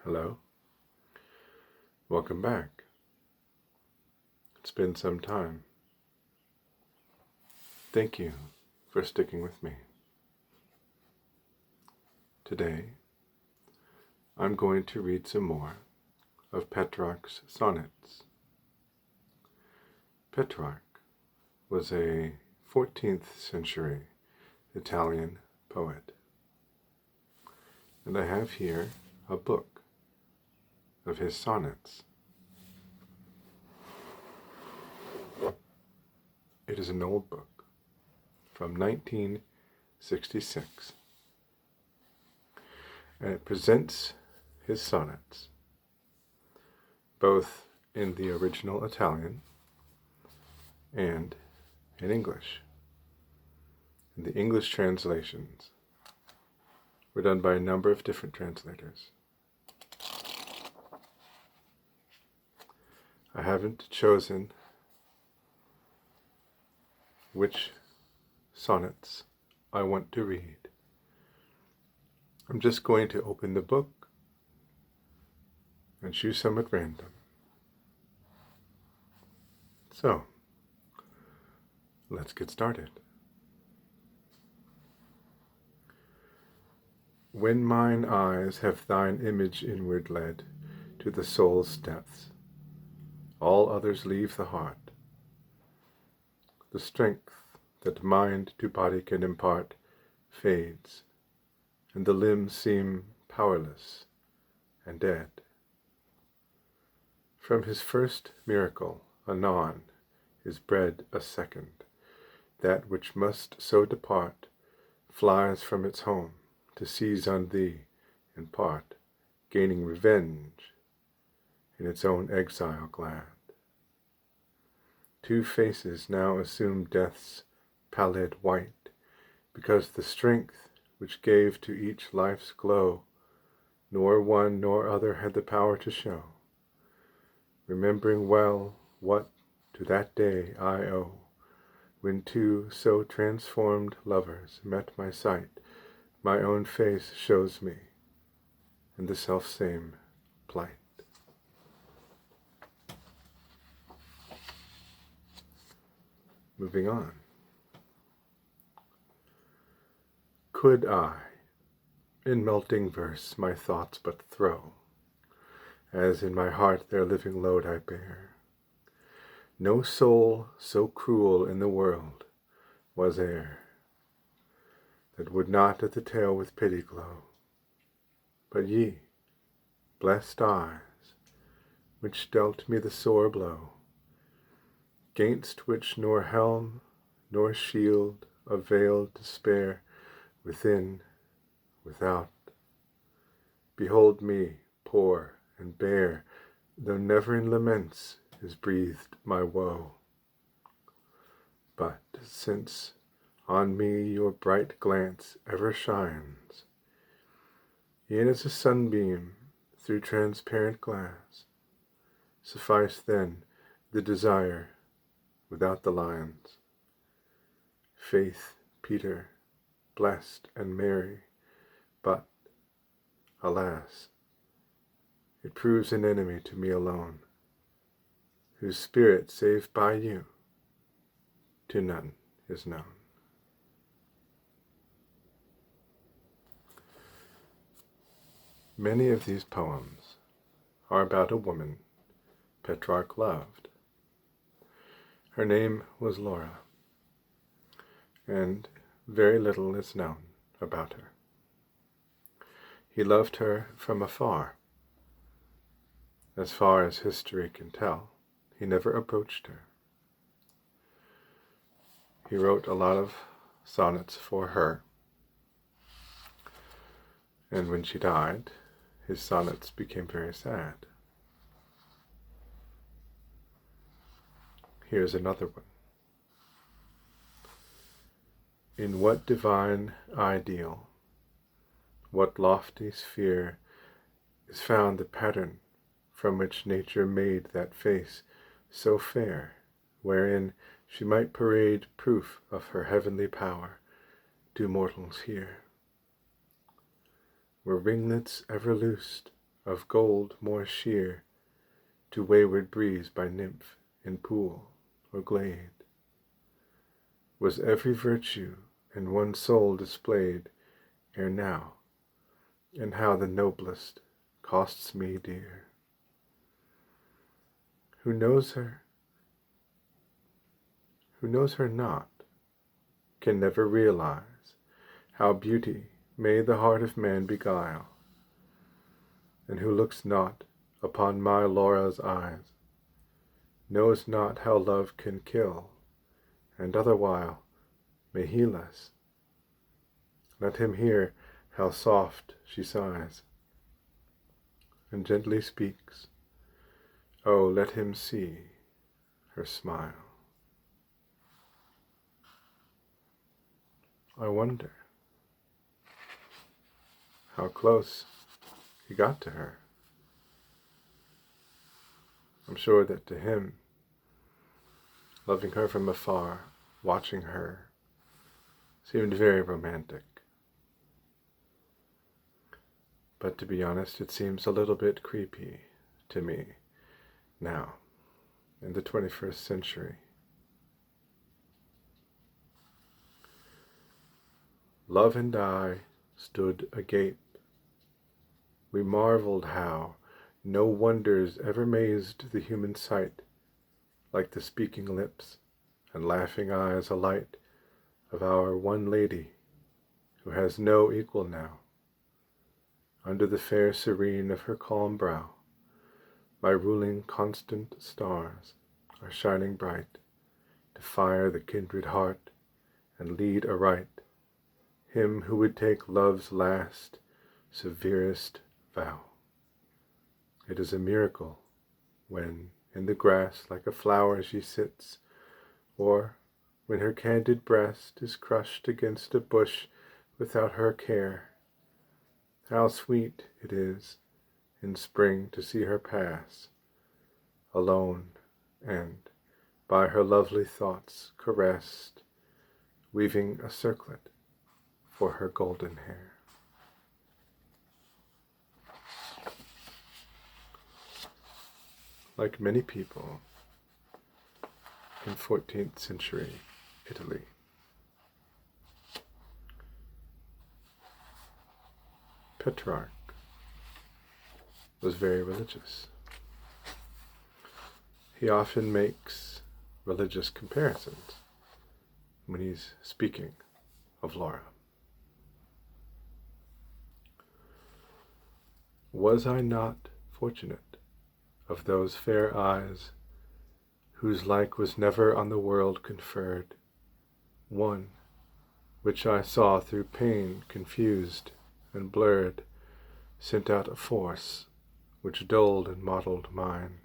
Hello. Welcome back. It's been some time. Thank you for sticking with me. Today, I'm going to read some more of Petrarch's Sonnets. Petrarch was a 14th century Italian poet. And I have here a book of his sonnets. It is an old book from 1966, and it presents his sonnets both in the original Italian and in English. And the English translations were done by a number of different translators. I haven't chosen which sonnets I want to read. I'm just going to open the book and choose some at random. So, let's get started. When mine eyes have thine image inward led to the soul's depths, all others leave the heart. The strength that mind to body can impart fades, and the limbs seem powerless and dead. From his first miracle, anon, is bred a second. That which must so depart flies from its home to seize on thee in part, gaining revenge in its own exile glad. Two faces now assume death's pallid white, because the strength which gave to each life's glow, nor one nor other had the power to show. Remembering well what to that day I owe, when two so transformed lovers met my sight, my own face shows me in the selfsame plight. Moving on. Could I, in melting verse, my thoughts but throw, as in my heart their living load I bear, no soul so cruel in the world was e'er, that would not at the tale with pity glow. But ye, blessed eyes, which dealt me the sore blow, 'gainst which nor helm nor shield availed to spare, within, without, behold me, poor and bare, though never in laments is breathed my woe. But since on me your bright glance ever shines, e'en as a sunbeam through transparent glass, suffice then the desire without the lines. Faith, Peter, blessed and merry, but, alas, it proves an enemy to me alone, whose spirit, save by you, to none is known. Many of these poems are about a woman Petrarch loved. Her name was Laura, and very little is known about her. He loved her from afar. As far as history can tell, he never approached her. He wrote a lot of sonnets for her, and when she died, his sonnets became very sad. Here's another one. In what divine ideal, what lofty sphere is found the pattern from which nature made that face so fair, wherein she might parade proof of her heavenly power to mortals here? Were ringlets ever loosed of gold more sheer to wayward breeze by nymph in pool or glade, was every virtue in one soul displayed ere now, and how the noblest costs me dear. Who knows her not, can never realize how beauty may the heart of man beguile, and who looks not upon my Laura's eyes knows not how love can kill, and otherwhile may heal us. Let him hear how soft she sighs, and gently speaks. Oh, let him see her smile. I wonder how close he got to her. I'm sure that to him, loving her from afar, watching her, seemed very romantic. But to be honest, it seems a little bit creepy to me now, in the 21st century. Love and I stood agape. We marveled how no wonders ever mazed the human sight, like the speaking lips and laughing eyes alight of our one lady, who has no equal now. Under the fair serene of her calm brow, my ruling constant stars are shining bright, to fire the kindred heart and lead aright him who would take love's last, severest vow. It is a miracle when in the grass like a flower she sits, or when her candid breast is crushed against a bush without her care. How sweet it is in spring to see her pass, alone, and by her lovely thoughts caressed, weaving a circlet for her golden hair. Like many people in 14th century Italy, Petrarch was very religious. He often makes religious comparisons when he's speaking of Laura. Was I not fortunate of those fair eyes, whose like was never on the world conferred, one which I saw through pain confused and blurred, sent out a force which dulled and mottled mine.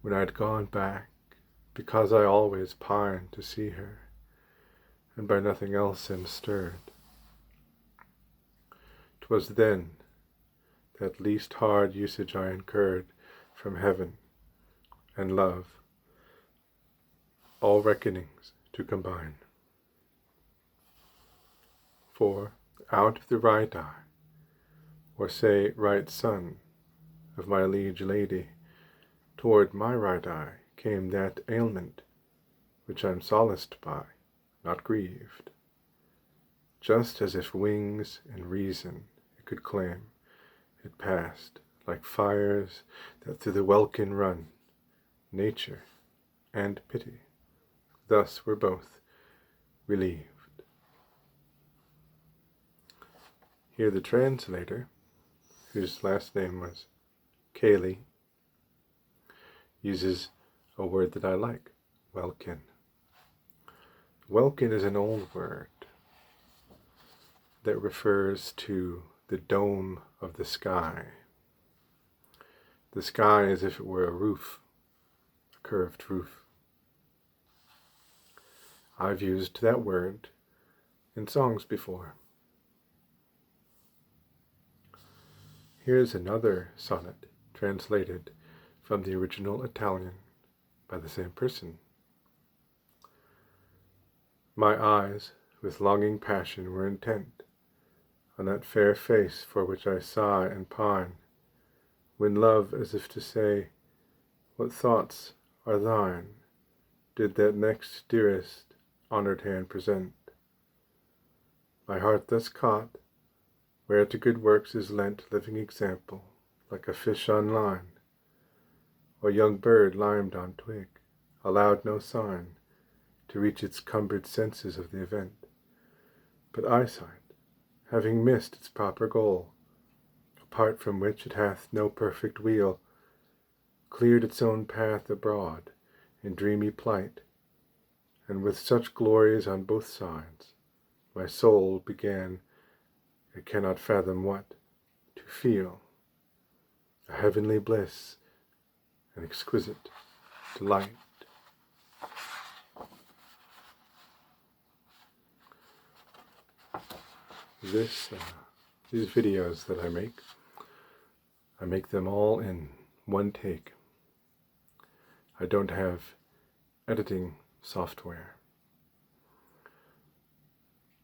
When I'd gone back, because I always pined to see her, and by nothing else am stirred, 'twas then that least hard usage I incurred from heaven and love, all reckonings to combine. For out of the right eye, or say right sun, of my liege lady, toward my right eye came that ailment which I'm solaced by, not grieved, just as if wings and reason it could claim. It passed like fires that through the welkin run, nature and pity thus were both relieved. Here the translator, whose last name was Cayley, uses a word that I like, welkin. Welkin is an old word that refers to the dome of the sky. The sky as if it were a roof, a curved roof. I've used that word in songs before. Here's another sonnet translated from the original Italian by the same person. My eyes with longing passion were intent on that fair face for which I sigh and pine, when love, as if to say, what thoughts are thine, did that next dearest honored hand present. My heart thus caught, where to good works is lent living example, like a fish on line, or young bird limed on twig, allowed no sign to reach its cumbered senses of the event, but eyesight, having missed its proper goal, apart from which it hath no perfect wheel, cleared its own path abroad in dreamy plight, and with such glories on both sides, my soul began, I cannot fathom what, to feel a heavenly bliss, an exquisite delight. These videos that I make them all in one take. I don't have editing software.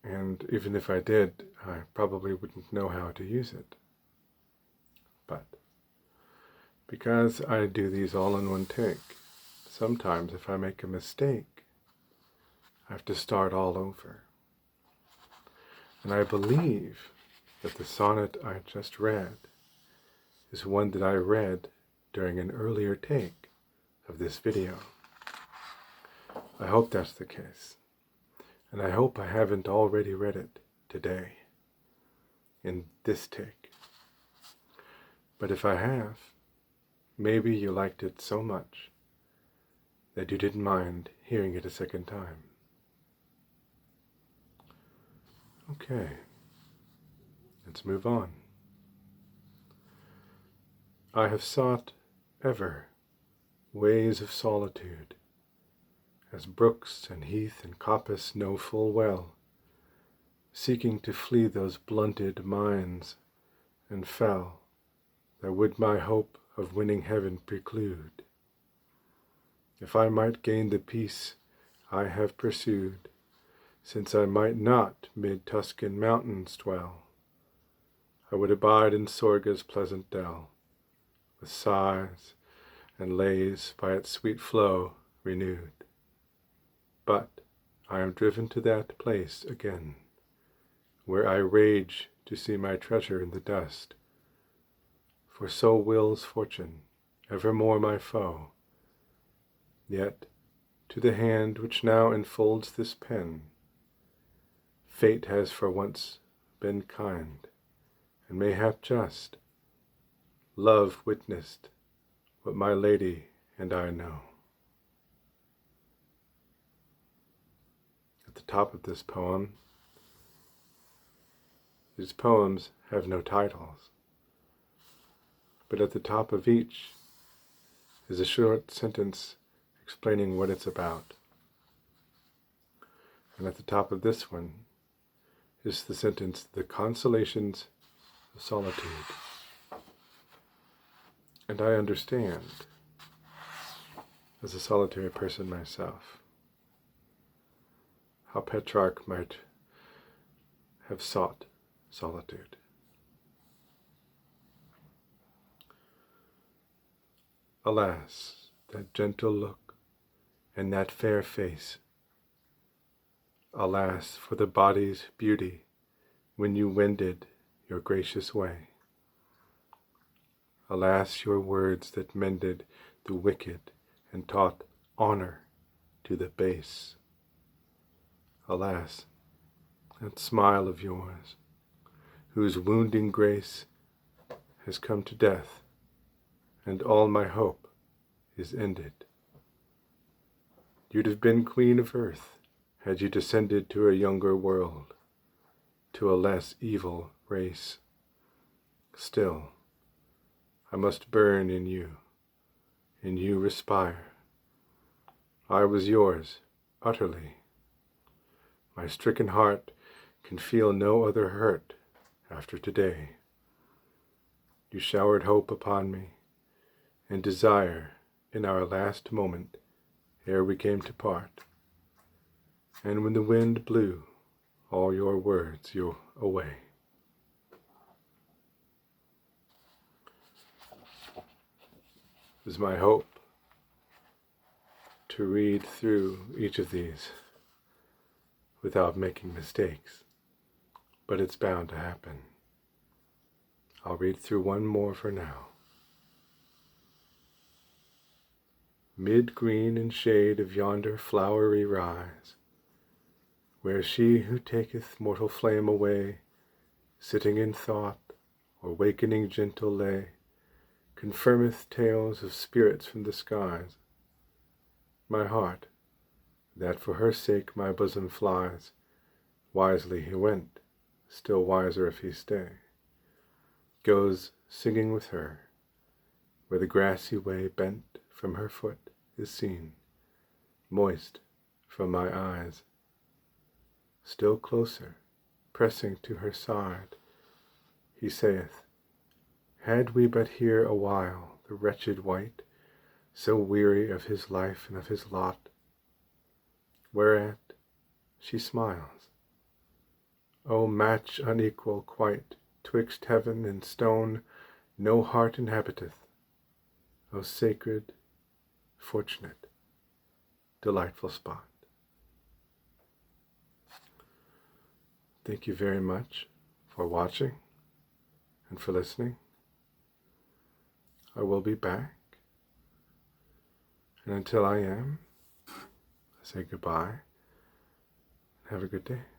And even if I did, I probably wouldn't know how to use it. But because I do these all in one take, sometimes if I make a mistake, I have to start all over. And I believe that the sonnet I just read is one that I read during an earlier take of this video. I hope that's the case. And I hope I haven't already read it today, in this take. But if I have, maybe you liked it so much that you didn't mind hearing it a second time. Okay, let's move on. I have sought ever ways of solitude, as brooks and heath and coppice know full well, seeking to flee those blunted minds, and fell, that would my hope of winning heaven preclude. If I might gain the peace I have pursued, since I might not mid Tuscan mountains dwell, I would abide in Sorga's pleasant dell, with sighs and lays by its sweet flow renewed. But I am driven to that place again, where I rage to see my treasure in the dust, for so wills fortune, evermore my foe. Yet to the hand which now enfolds this pen, fate has for once been kind, and mayhap just. Love witnessed what my lady and I know. At the top of this poem, these poems have no titles, but at the top of each is a short sentence explaining what it's about. And at the top of this one is the sentence, "The Consolations of Solitude." And I understand, as a solitary person myself, how Petrarch might have sought solitude. Alas, that gentle look and that fair face. Alas, for the body's beauty when you wended your gracious way. Alas, your words that mended the wicked and taught honor to the base. Alas, that smile of yours, whose wounding grace has come to death, and all my hope is ended. You'd have been queen of earth had you descended to a younger world, to a less evil race. Still, I must burn in you respire. I was yours, utterly. My stricken heart can feel no other hurt after today. You showered hope upon me, and desire in our last moment ere we came to part. And when the wind blew all your words away. is my hope to read through each of these without making mistakes, but it's bound to happen. I'll read through one more for now. Mid green and shade of yonder flowery rise, where she who taketh mortal flame away, sitting in thought, or wakening gentle lay, confirmeth tales of spirits from the skies. My heart, that for her sake my bosom flies, wisely he went, still wiser if he stay, goes singing with her, where the grassy way bent from her foot is seen, moist from my eyes. Still closer, pressing to her side, he saith, had we but here a while the wretched wight, so weary of his life and of his lot. Whereat she smiles. O match unequal quite, twixt heaven and stone no heart inhabiteth. O sacred, fortunate, delightful spot. Thank you very much for watching and for listening. I will be back. And until I am, I say goodbye and have a good day.